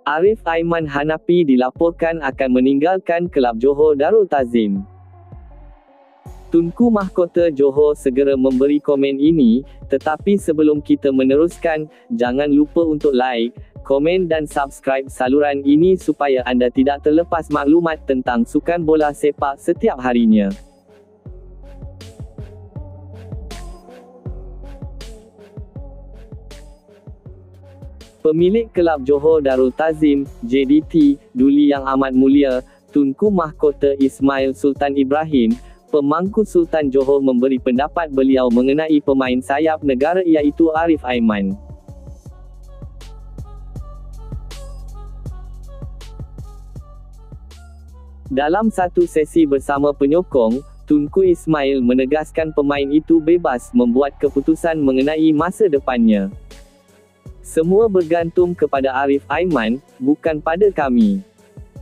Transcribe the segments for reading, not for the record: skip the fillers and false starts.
Arif Aiman Hanapi dilaporkan akan meninggalkan kelab Johor Darul Ta'zim. Tunku Mahkota Johor segera memberi komen ini, tetapi sebelum kita meneruskan, jangan lupa untuk like, komen dan subscribe saluran ini supaya anda tidak terlepas maklumat tentang sukan bola sepak setiap harinya. Pemilik kelab Johor Darul Ta'zim, JDT, Duli Yang Amat Mulia, Tunku Mahkota Ismail Sultan Ibrahim, Pemangku Sultan Johor memberi pendapat beliau mengenai pemain sayap negara iaitu Arif Aiman. Dalam satu sesi bersama penyokong, Tunku Ismail menegaskan pemain itu bebas membuat keputusan mengenai masa depannya. Semua bergantung kepada Arif Aiman, bukan pada kami.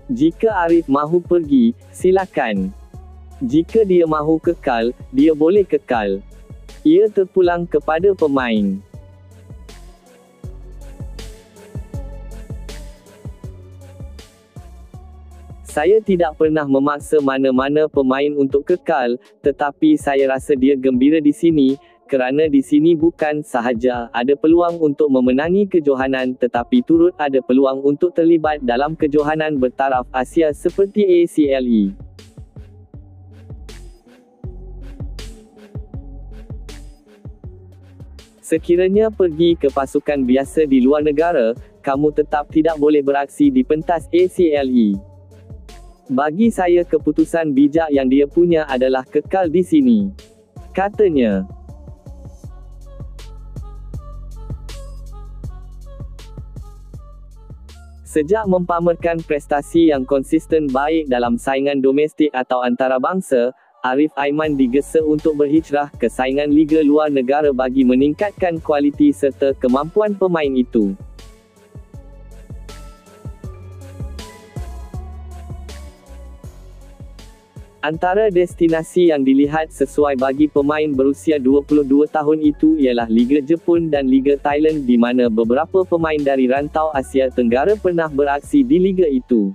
Jika Arif mahu pergi, silakan. Jika dia mahu kekal, dia boleh kekal. Ia terpulang kepada pemain. Saya tidak pernah memaksa mana-mana pemain untuk kekal, tetapi saya rasa dia gembira di sini, kerana di sini bukan sahaja ada peluang untuk memenangi kejohanan tetapi turut ada peluang untuk terlibat dalam kejohanan bertaraf Asia seperti ACLE. Sekiranya pergi ke pasukan biasa di luar negara, kamu tetap tidak boleh beraksi di pentas ACLE. Bagi saya keputusan bijak yang dia punya adalah kekal di sini, katanya. Sejak mempamerkan prestasi yang konsisten baik dalam saingan domestik atau antarabangsa, Arif Aiman digesa untuk berhijrah ke saingan liga luar negara bagi meningkatkan kualiti serta kemampuan pemain itu. Antara destinasi yang dilihat sesuai bagi pemain berusia 22 tahun itu ialah Liga Jepun dan Liga Thailand di mana beberapa pemain dari rantau Asia Tenggara pernah beraksi di liga itu.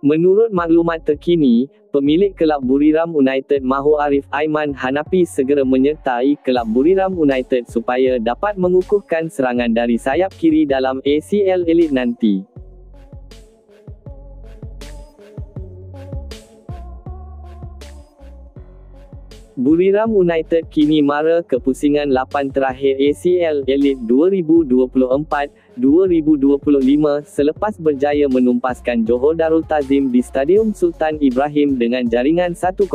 Menurut maklumat terkini, pemilik kelab Buriram United mahu Arif Aiman Hanapi segera menyertai kelab Buriram United supaya dapat mengukuhkan serangan dari sayap kiri dalam ACL Elite nanti. Buriram United kini mara ke pusingan 8 terakhir ACL Elite 2024-2025 selepas berjaya menumpaskan Johor Darul Ta'zim di Stadium Sultan Ibrahim dengan jaringan 1-0.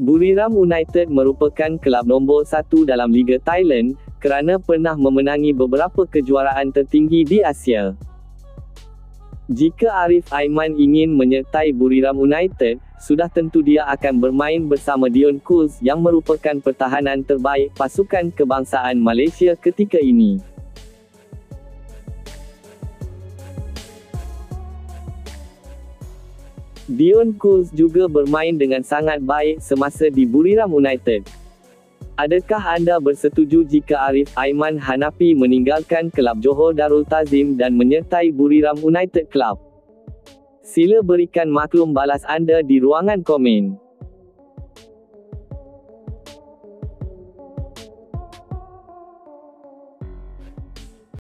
Buriram United merupakan kelab nombor 1 dalam Liga Thailand, kerana pernah memenangi beberapa kejuaraan tertinggi di Asia. Jika Arif Aiman ingin menyertai Buriram United, sudah tentu dia akan bermain bersama Dion Kuz yang merupakan pertahanan terbaik pasukan kebangsaan Malaysia ketika ini. Dion Kuz juga bermain dengan sangat baik semasa di Buriram United. Adakah anda bersetuju jika Arif Aiman Hanapi meninggalkan kelab Johor Darul Ta'zim dan menyertai Buriram United Club? Sila berikan maklum balas anda di ruangan komen.